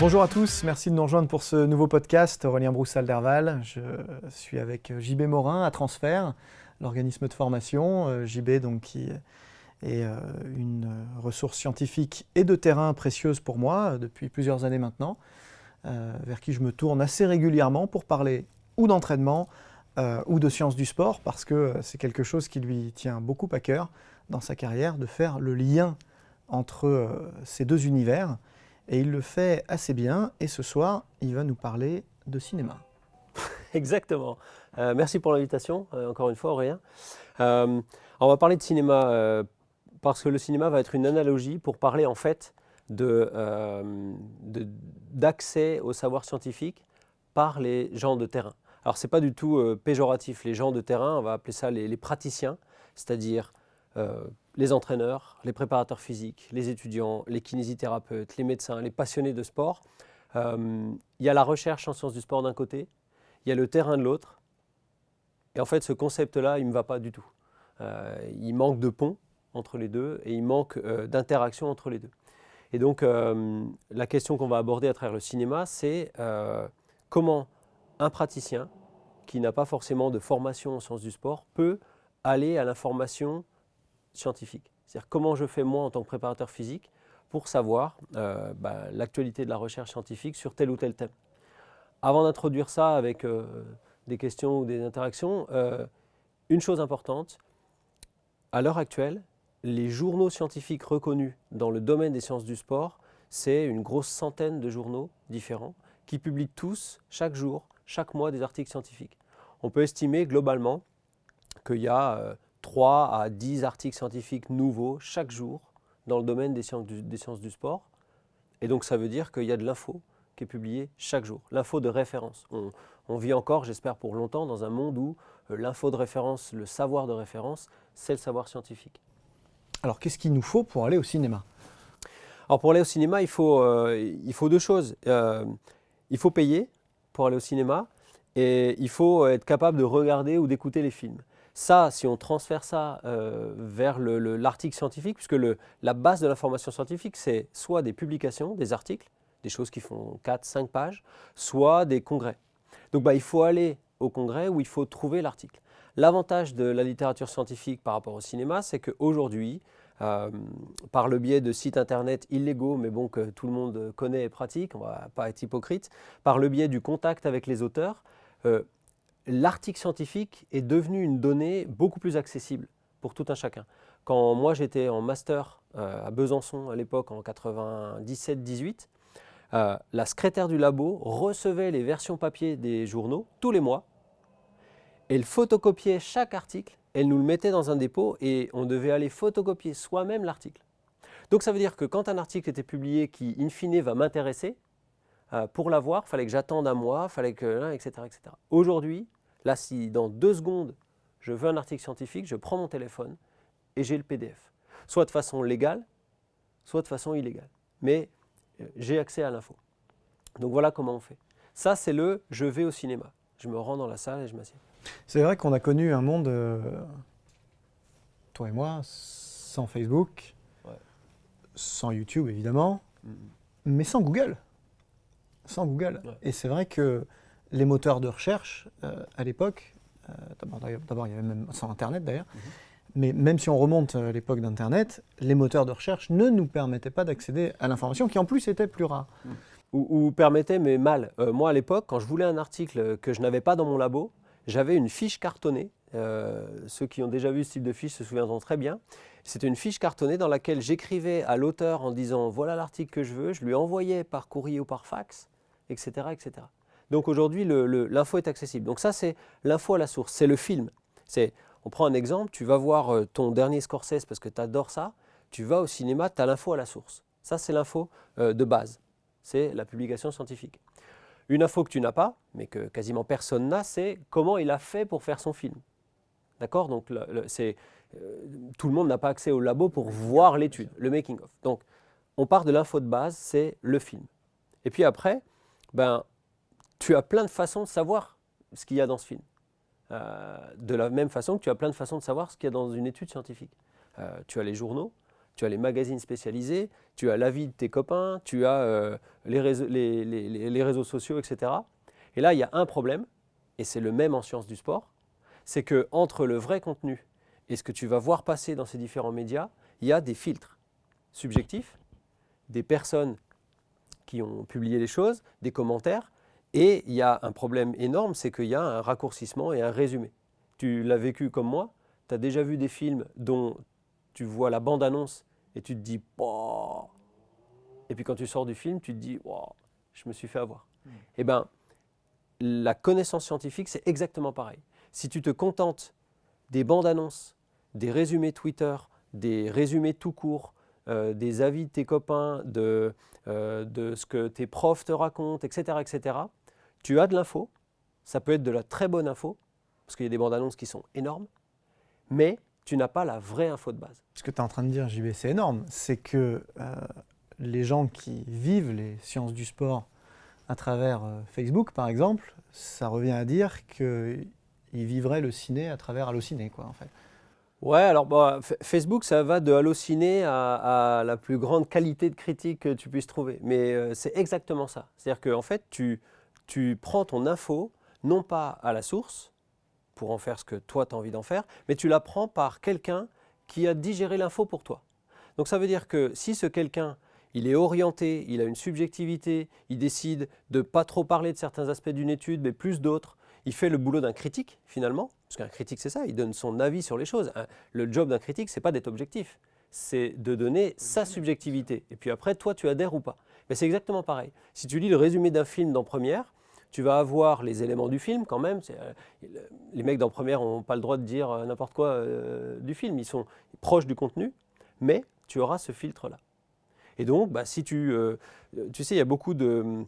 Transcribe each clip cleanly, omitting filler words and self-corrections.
Bonjour à tous, merci de nous rejoindre pour ce nouveau podcast Aurélien Broussal-Derval. Je suis avec JB Morin à Transfert, l'organisme de formation. JB donc, qui est une ressource scientifique et de terrain précieuse pour moi depuis plusieurs années maintenant, vers qui je me tourne assez régulièrement pour parler ou d'entraînement ou de sciences du sport, parce que c'est quelque chose qui lui tient beaucoup à cœur dans sa carrière, de faire le lien entre ces deux univers. Et il le fait assez bien, et ce soir, il va nous parler de cinéma. Exactement. Merci pour l'invitation, encore une fois, Aurélien. On va parler de cinéma parce que le cinéma va être une analogie pour parler en fait d'accès au savoir scientifique par les gens de terrain. Alors, ce n'est pas du tout péjoratif. Les gens de terrain, on va appeler ça les praticiens, c'est-à-dire les entraîneurs, les préparateurs physiques, les étudiants, les kinésithérapeutes, les médecins, les passionnés de sport. Il y a la recherche en sciences du sport d'un côté, il y a le terrain de l'autre. Et en fait, ce concept-là, il ne me va pas du tout. Il manque de pont entre les deux et il manque d'interaction entre les deux. Et donc, la question qu'on va aborder à travers le cinéma, c'est comment un praticien qui n'a pas forcément de formation en sciences du sport peut aller à l'information scientifique. C'est-à-dire comment je fais moi en tant que préparateur physique pour savoir l'actualité de la recherche scientifique sur tel ou tel thème. Avant d'introduire ça avec des questions ou des interactions, une chose importante, à l'heure actuelle, les journaux scientifiques reconnus dans le domaine des sciences du sport, c'est une grosse centaine de journaux différents qui publient tous, chaque jour, chaque mois, des articles scientifiques. On peut estimer globalement qu'il y a 3 à 10 articles scientifiques nouveaux chaque jour dans le domaine des sciences du sport. Et donc ça veut dire qu'il y a de l'info qui est publiée chaque jour, l'info de référence. On vit encore, j'espère pour longtemps, dans un monde où l'info de référence, le savoir de référence, c'est le savoir scientifique. Alors qu'est-ce qu'il nous faut pour aller au cinéma ? Alors pour aller au cinéma, il faut deux choses. Il faut payer pour aller au cinéma et il faut être capable de regarder ou d'écouter les films. Ça, si on transfère ça vers l'article scientifique, puisque la base de l'information scientifique, c'est soit des publications, des articles, des choses qui font 4-5 pages, soit des congrès. Donc il faut aller au congrès où il faut trouver l'article. L'avantage de la littérature scientifique par rapport au cinéma, c'est qu'aujourd'hui, par le biais de sites internet illégaux, mais bon, que tout le monde connaît et pratique, on ne va pas être hypocrite, par le biais du contact avec les auteurs, l'article scientifique est devenu une donnée beaucoup plus accessible pour tout un chacun. Quand moi j'étais en master à Besançon à l'époque en 97-18, la secrétaire du labo recevait les versions papier des journaux tous les mois. Elle photocopiait chaque article, elle nous le mettait dans un dépôt et on devait aller photocopier soi-même l'article. Donc ça veut dire que quand un article était publié qui in fine va m'intéresser, pour l'avoir, il fallait que j'attende un mois, etc. Aujourd'hui, là, si dans 2 secondes, je veux un article scientifique, je prends mon téléphone et j'ai le PDF. Soit de façon légale, soit de façon illégale. Mais j'ai accès à l'info. Donc voilà comment on fait. Ça, c'est le « je vais au cinéma ». Je me rends dans la salle et je m'assieds. C'est vrai qu'on a connu un monde, toi et moi, sans Facebook, sans YouTube évidemment, mais sans Google. Sans Google. Ouais. Et c'est vrai que les moteurs de recherche, à l'époque, d'abord il y avait même sans Internet d'ailleurs, mais même si on remonte à l'époque d'Internet, les moteurs de recherche ne nous permettaient pas d'accéder à l'information qui en plus était plus rare. Ou permettaient, mais mal. Moi à l'époque, quand je voulais un article que je n'avais pas dans mon labo, j'avais une fiche cartonnée. Ceux qui ont déjà vu ce type de fiche se souviendront très bien. C'était une fiche cartonnée dans laquelle j'écrivais à l'auteur en disant « voilà l'article que je veux », je lui envoyais par courrier ou par fax, etc. etc. Donc aujourd'hui, l'info est accessible. Donc ça, c'est l'info à la source, c'est le film. On prend un exemple, tu vas voir ton dernier Scorsese parce que tu adores ça, tu vas au cinéma, tu as l'info à la source. Ça, c'est l'info de base, c'est la publication scientifique. Une info que tu n'as pas, mais que quasiment personne n'a, c'est comment il a fait pour faire son film. D'accord ? Donc tout le monde n'a pas accès au labo pour voir l'étude, le making of. Donc on part de l'info de base, c'est le film. Et puis après, tu as plein de façons de savoir ce qu'il y a dans ce film. De la même façon que tu as plein de façons de savoir ce qu'il y a dans une étude scientifique. Tu as les journaux, tu as les magazines spécialisés, tu as l'avis de tes copains, tu as les réseaux sociaux, etc. Et là, il y a un problème, et c'est le même en sciences du sport, c'est qu'entre le vrai contenu et ce que tu vas voir passer dans ces différents médias, il y a des filtres subjectifs, des personnes qui ont publié les choses, des commentaires, et il y a un problème énorme, c'est qu'il y a un raccourcissement et un résumé. Tu l'as vécu comme moi, tu as déjà vu des films dont tu vois la bande-annonce et tu te dis « Boah !» Et puis quand tu sors du film, tu te dis « Wow, je me suis fait avoir ». Eh bien, la connaissance scientifique, c'est exactement pareil. Si tu te contentes des bandes-annonces, des résumés Twitter, des résumés tout court, des avis de tes copains, de ce que tes profs te racontent, etc., tu as de l'info. Ça peut être de la très bonne info, parce qu'il y a des bandes-annonces qui sont énormes, mais tu n'as pas la vraie info de base. Ce que tu es en train de dire, JB, c'est énorme. C'est que les gens qui vivent les sciences du sport à travers Facebook, par exemple, ça revient à dire qu'ils vivraient le ciné à travers Allociné, quoi, en fait. Ouais, alors Facebook, ça va de halluciner à la plus grande qualité de critique que tu puisses trouver. Mais c'est exactement ça. C'est-à-dire qu'en fait, tu prends ton info, non pas à la source, pour en faire ce que toi, tu as envie d'en faire, mais tu la prends par quelqu'un qui a digéré l'info pour toi. Donc ça veut dire que si ce quelqu'un, il est orienté, il a une subjectivité, il décide de ne pas trop parler de certains aspects d'une étude, mais plus d'autres, il fait le boulot d'un critique finalement, parce qu'un critique c'est ça, il donne son avis sur les choses. Le job d'un critique, c'est pas d'être objectif, c'est de donner sa subjectivité. Et puis après, toi, tu adhères ou pas. Mais c'est exactement pareil. Si tu lis le résumé d'un film dans Première, tu vas avoir les éléments du film quand même. Les mecs dans Première n'ont pas le droit de dire n'importe quoi du film, ils sont proches du contenu, mais tu auras ce filtre-là. Et donc, si tu sais, il y a beaucoup de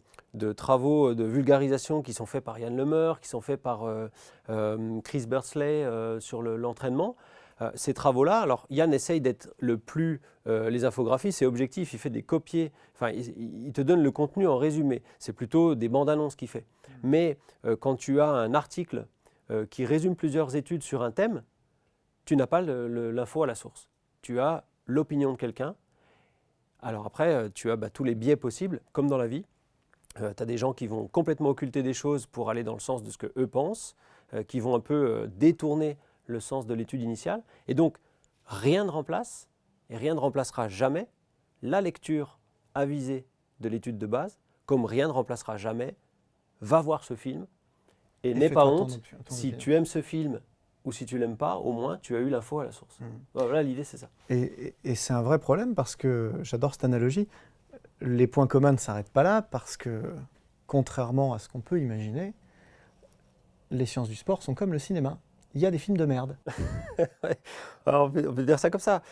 travaux de vulgarisation qui sont faits par Yann Lemeur, qui sont faits par Chris Bursley sur l'entraînement. Ces travaux-là, alors Yann essaye d'être le plus, les infographies, c'est objectif, il fait des copiés, enfin il te donne le contenu en résumé, c'est plutôt des bandes annonces qu'il fait. Mais quand tu as un article qui résume plusieurs études sur un thème, tu n'as pas l'info à la source, tu as l'opinion de quelqu'un. Alors après, tu as tous les biais possibles, comme dans la vie. Tu as des gens qui vont complètement occulter des choses pour aller dans le sens de ce qu'eux pensent, qui vont un peu détourner le sens de l'étude initiale. Et donc, rien ne remplace, et rien ne remplacera jamais, la lecture avisée de l'étude de base, comme rien ne remplacera jamais, va voir ce film, et n'aie pas honte, si tu aimes ce film, ou si tu ne l'aimes pas, au moins tu as eu l'info à la source. Voilà, l'idée c'est ça. Et c'est un vrai problème parce que, j'adore cette analogie, les points communs ne s'arrêtent pas là parce que, contrairement à ce qu'on peut imaginer, les sciences du sport sont comme le cinéma. Il y a des films de merde. Ouais. Alors, on peut dire ça comme ça.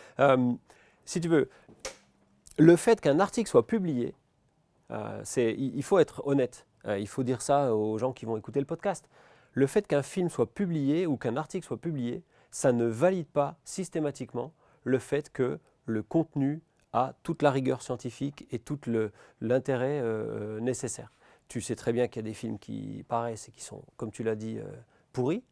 Si tu veux, le fait qu'un article soit publié, il faut être honnête. Il faut dire ça aux gens qui vont écouter le podcast. Le fait qu'un film soit publié ou qu'un article soit publié, ça ne valide pas systématiquement le fait que le contenu a toute la rigueur scientifique et tout l'intérêt nécessaire. Tu sais très bien qu'il y a des films qui paraissent et qui sont, comme tu l'as dit, pourris.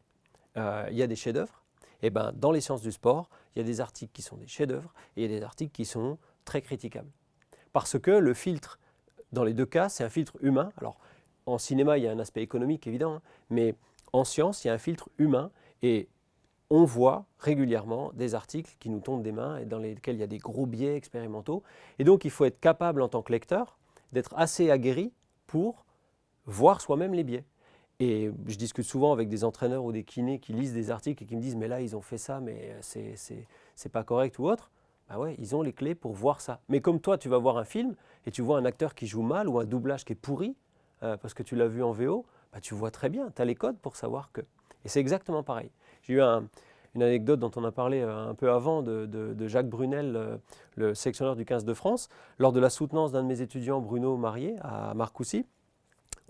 Il y a des chefs-d'œuvre. Et dans les sciences du sport, il y a des articles qui sont des chefs-d'œuvre et il y a des articles qui sont très critiquables. Parce que le filtre, dans les deux cas, c'est un filtre humain. Alors, en cinéma, il y a un aspect économique, évident, mais en science, il y a un filtre humain et on voit régulièrement des articles qui nous tombent des mains et dans lesquels il y a des gros biais expérimentaux. Et donc, il faut être capable, en tant que lecteur, d'être assez aguerri pour voir soi-même les biais. Et je discute souvent avec des entraîneurs ou des kinés qui lisent des articles et qui me disent « mais là, ils ont fait ça, mais c'est pas correct » ou autre. Ouais, ils ont les clés pour voir ça. Mais comme toi, tu vas voir un film et tu vois un acteur qui joue mal ou un doublage qui est pourri, parce que tu l'as vu en VO, tu vois très bien, tu as les codes pour savoir que... Et c'est exactement pareil. J'ai eu une anecdote dont on a parlé un peu avant de Jacques Brunel, le sélectionneur du 15 de France. Lors de la soutenance d'un de mes étudiants, Bruno Marié, à Marcoussis,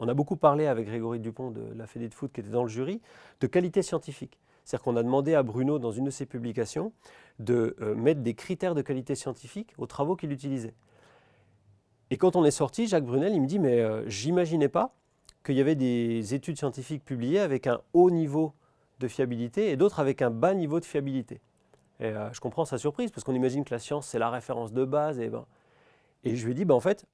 on a beaucoup parlé avec Grégory Dupont de la Fédé de foot qui était dans le jury, de qualité scientifique. C'est-à-dire qu'on a demandé à Bruno, dans une de ses publications, de mettre des critères de qualité scientifique aux travaux qu'il utilisait. Et quand on est sorti, Jacques Brunel, il me dit « mais j'imaginais pas qu'il y avait des études scientifiques publiées avec un haut niveau de fiabilité et d'autres avec un bas niveau de fiabilité. » Et je comprends sa surprise, parce qu'on imagine que la science, c'est la référence de base. Et je lui ai dit, en fait,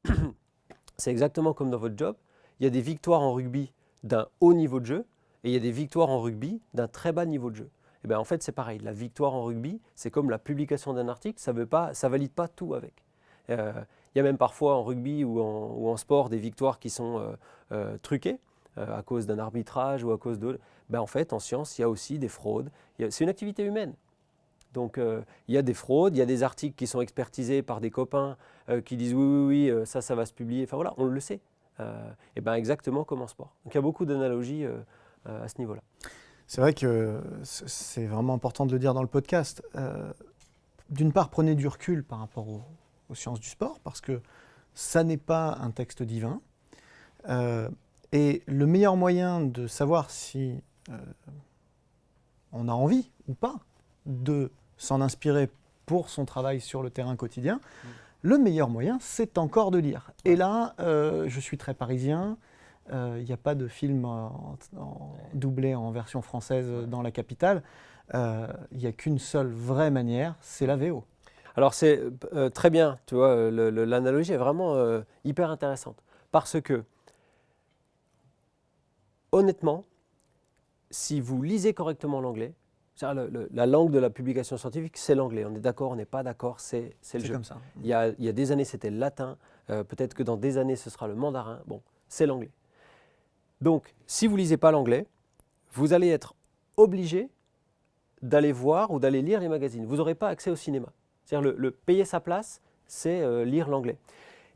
c'est exactement comme dans votre job. Il y a des victoires en rugby d'un haut niveau de jeu, et il y a des victoires en rugby d'un très bas niveau de jeu. Et bien en fait, c'est pareil. La victoire en rugby, c'est comme la publication d'un article, ça ne valide pas tout avec. Il y a même parfois en rugby ou en sport des victoires qui sont truquées à cause d'un arbitrage ou à cause de... en fait, en science, il y a aussi des fraudes. C'est une activité humaine. Donc il y a des fraudes, il y a des articles qui sont expertisés par des copains qui disent oui, ça va se publier. Enfin voilà, on le sait. Et bien exactement comme en sport. Donc il y a beaucoup d'analogies à ce niveau-là. C'est vrai que c'est vraiment important de le dire dans le podcast. D'une part, prenez du recul par rapport aux sciences du sport, parce que ça n'est pas un texte divin. Et le meilleur moyen de savoir si on a envie ou pas de s'en inspirer pour son travail sur le terrain quotidien, le meilleur moyen, c'est encore de lire. Et là, je suis très parisien. Il n'y a pas de film doublé en version française dans la capitale. Il n'y a qu'une seule vraie manière, c'est la VO. Alors c'est très bien, tu vois, l'analogie est vraiment hyper intéressante. Parce que, honnêtement, si vous lisez correctement l'anglais, la langue de la publication scientifique, c'est l'anglais. On est d'accord, on n'est pas d'accord, c'est le jeu. C'est comme ça. Il y a des années, c'était le latin. Peut-être que dans des années, ce sera le mandarin. Bon, c'est l'anglais. Donc, si vous ne lisez pas l'anglais, vous allez être obligé d'aller voir ou d'aller lire les magazines. Vous n'aurez pas accès au cinéma. C'est-à-dire le payer sa place, c'est lire l'anglais.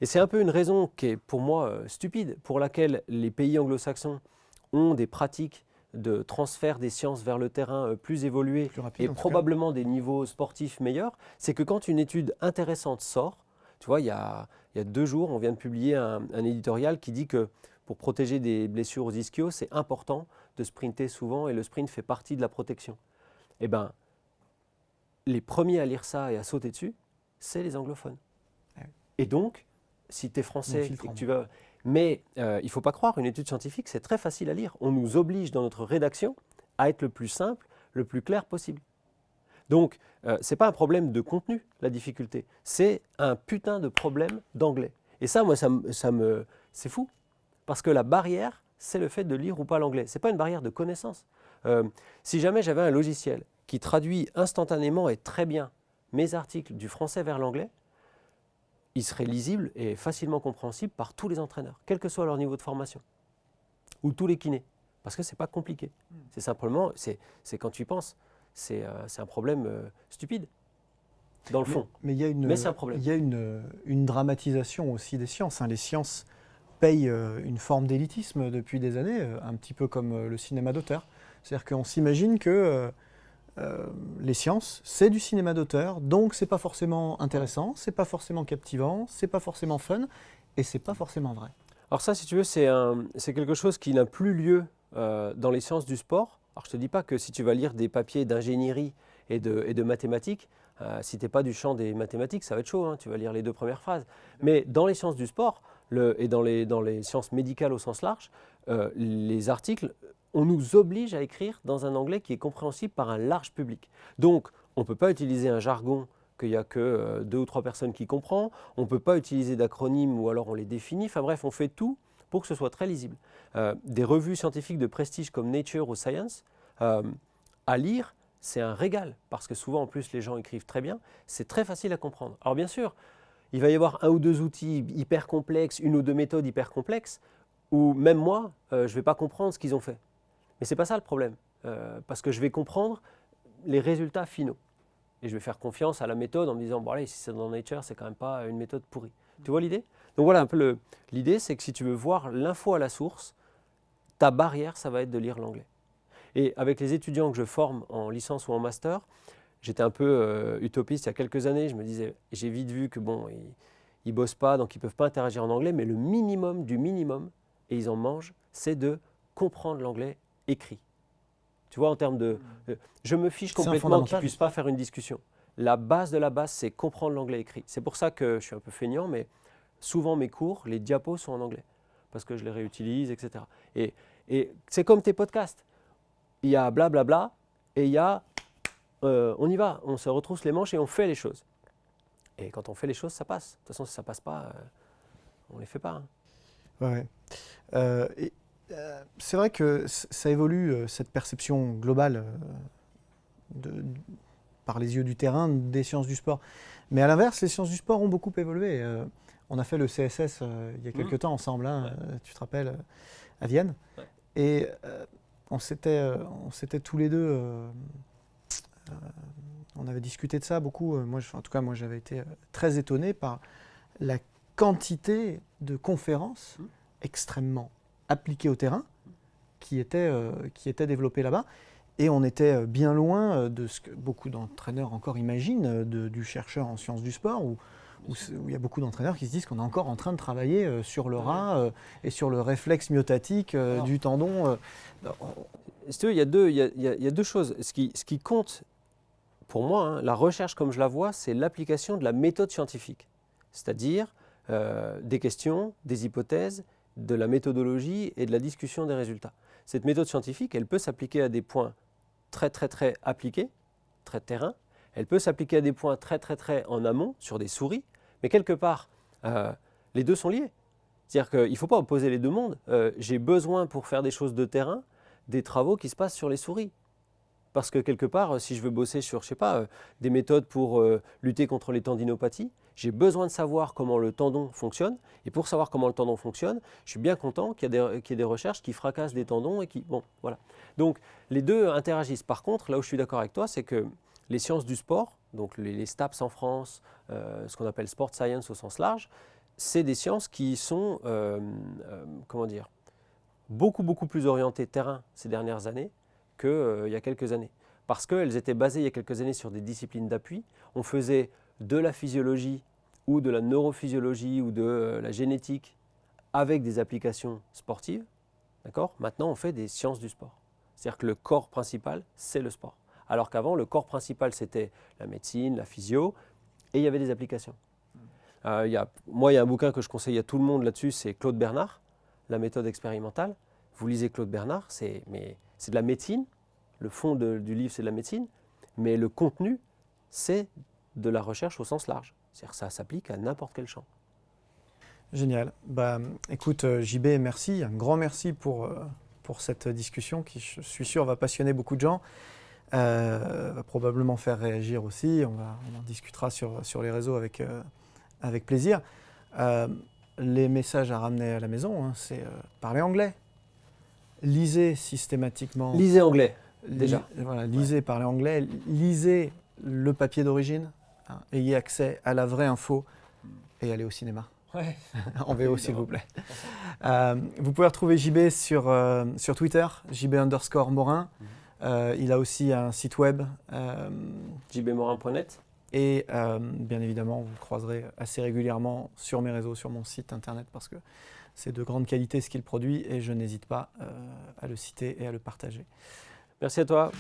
Et c'est un peu une raison qui est pour moi stupide, pour laquelle les pays anglo-saxons ont des pratiques de transfert des sciences vers le terrain plus évoluées et probablement des niveaux sportifs meilleurs. C'est que quand une étude intéressante sort, tu vois, il y a 2 jours, on vient de publier un éditorial qui dit que pour protéger des blessures aux ischios, c'est important de sprinter souvent et le sprint fait partie de la protection. Eh bien, les premiers à lire ça et à sauter dessus, c'est les anglophones. Et donc, si tu es français et que tu vas... Mais il ne faut pas croire, une étude scientifique, c'est très facile à lire. On nous oblige dans notre rédaction à être le plus simple, le plus clair possible. Donc, ce n'est pas un problème de contenu, la difficulté. C'est un putain de problème d'anglais. Et ça, moi, c'est fou. Parce que la barrière, c'est le fait de lire ou pas l'anglais. Ce n'est pas une barrière de connaissance. Si jamais j'avais un logiciel qui traduit instantanément et très bien mes articles du français vers l'anglais, il serait lisible et facilement compréhensible par tous les entraîneurs, quel que soit leur niveau de formation, ou tous les kinés, parce que ce n'est pas compliqué. C'est simplement, c'est quand tu y penses, c'est un problème stupide, dans le fond. Mais c'est un problème. Il y a une dramatisation aussi des sciences. Les sciences payent une forme d'élitisme depuis des années, un petit peu comme le cinéma d'auteur. C'est-à-dire qu'on s'imagine que les sciences, c'est du cinéma d'auteur, donc c'est pas forcément intéressant, c'est pas forcément captivant, c'est pas forcément fun, et c'est pas forcément vrai. Alors ça, si tu veux, c'est quelque chose qui n'a plus lieu dans les sciences du sport. Alors je te dis pas que si tu vas lire des papiers d'ingénierie et de mathématiques, si tu n'es pas du champ des mathématiques, ça va être chaud, hein, tu vas lire les 2 premières phrases. Mais dans les sciences du sport, et dans les sciences médicales au sens large, les articles, on nous oblige à écrire dans un anglais qui est compréhensible par un large public. Donc, on ne peut pas utiliser un jargon qu'il n'y a que 2 ou 3 personnes qui comprennent, on ne peut pas utiliser d'acronymes ou alors on les définit, enfin bref, on fait tout pour que ce soit très lisible. Des revues scientifiques de prestige comme Nature ou Science, à lire, c'est un régal, parce que souvent en plus les gens écrivent très bien, c'est très facile à comprendre. Alors bien sûr, il va y avoir 1 ou 2 outils hyper complexes, 1 ou 2 méthodes hyper complexes, où même moi, je ne vais pas comprendre ce qu'ils ont fait. Mais ce n'est pas ça le problème, parce que je vais comprendre les résultats finaux. Et je vais faire confiance à la méthode en me disant, bon allez, si c'est dans Nature, c'est quand même pas une méthode pourrie. Tu vois l'idée? Donc voilà un peu l'idée, c'est que si tu veux voir l'info à la source, ta barrière, ça va être de lire l'anglais. Et avec les étudiants que je forme en licence ou en master, j'étais un peu utopiste il y a quelques années, je me disais, j'ai vite vu que bon, ils bossent pas, donc ils peuvent pas interagir en anglais, mais le minimum du minimum, et ils en mangent, c'est de comprendre l'anglais écrit. Tu vois, en termes de... je me fiche complètement qu'ils ne puissent pas faire une discussion. La base de la base, c'est comprendre l'anglais écrit. C'est pour ça que je suis un peu feignant, mais souvent mes cours, les diapos sont en anglais, parce que je les réutilise, etc. Et c'est comme tes podcasts. Il y a blablabla et il y a on y va, on se retrousse les manches et on fait les choses. Et quand on fait les choses, ça passe. De toute façon, si ça ne passe pas, on ne les fait pas. Ouais. C'est vrai que ça évolue, cette perception globale par les yeux du terrain des sciences du sport. Mais à l'inverse, les sciences du sport ont beaucoup évolué. On a fait le CSS il y a quelques temps ensemble, hein, tu te rappelles, à Vienne. Ouais. Et on s'était tous les deux, on avait discuté de ça beaucoup. En tout cas, moi j'avais été très étonné par la quantité de conférences extrêmement appliquées au terrain qui étaient développées là-bas. Et on était bien loin de ce que beaucoup d'entraîneurs encore imaginent du chercheur en sciences du sport, où il y a beaucoup d'entraîneurs qui se disent qu'on est encore en train de travailler sur le ras et sur le réflexe myotatique du tendon. Si tu veux, il y a deux choses. Ce qui compte pour moi, hein, la recherche comme je la vois, c'est l'application de la méthode scientifique. C'est-à-dire des questions, des hypothèses, de la méthodologie et de la discussion des résultats. Cette méthode scientifique, elle peut s'appliquer à des points très appliqués, très terrain. Elle peut s'appliquer à des points très en amont, sur des souris. Mais quelque part, les deux sont liés. C'est-à-dire qu'il ne faut pas opposer les deux mondes. J'ai besoin pour faire des choses de terrain, des travaux qui se passent sur les souris. Parce que quelque part, si je veux bosser sur, je sais pas, des méthodes pour lutter contre les tendinopathies, j'ai besoin de savoir comment le tendon fonctionne. Et pour savoir comment le tendon fonctionne, je suis bien content qu'il y ait des recherches qui fracassent des tendons et qui... Bon, voilà. Donc, les deux interagissent. Par contre, là où je suis d'accord avec toi, c'est que les sciences du sport, donc les STAPS en France, ce qu'on appelle sport science au sens large, c'est des sciences qui sont, comment dire, beaucoup plus orientées terrain ces dernières années qu'il y a quelques années. Parce qu'elles étaient basées il y a quelques années sur des disciplines d'appui. On faisait de la physiologie ou de la neurophysiologie ou de la génétique avec des applications sportives. D'accord ? Maintenant, on fait des sciences du sport. C'est-à-dire que le corps principal, c'est le sport. Alors qu'avant, le corps principal, c'était la médecine, la physio, et il y avait des applications. Il y a un bouquin que je conseille à tout le monde là-dessus, c'est Claude Bernard, La méthode expérimentale. Vous lisez Claude Bernard, c'est de la médecine. Le fond du livre, c'est de la médecine, mais le contenu, c'est de la recherche au sens large. C'est-à-dire que ça s'applique à n'importe quel champ. Génial. Écoute, JB, merci. Un grand merci pour cette discussion qui, je suis sûr, va passionner beaucoup de gens. Va probablement faire réagir aussi. On en discutera sur les réseaux avec plaisir. Les messages à ramener à la maison, hein, c'est parler anglais. Lisez systématiquement. Lisez anglais, déjà. Lisez, parlez anglais. Lisez le papier d'origine. Hein, ayez accès à la vraie info et allez au cinéma. Ouais. En VO, s'il vous plaît. Vous pouvez retrouver JB sur Twitter, JB_Morin. Il a aussi un site web. jbmorin.net. Et bien évidemment, vous le croiserez assez régulièrement sur mes réseaux, sur mon site internet, parce que c'est de grande qualité ce qu'il produit et je n'hésite pas à le citer et à le partager. Merci à toi.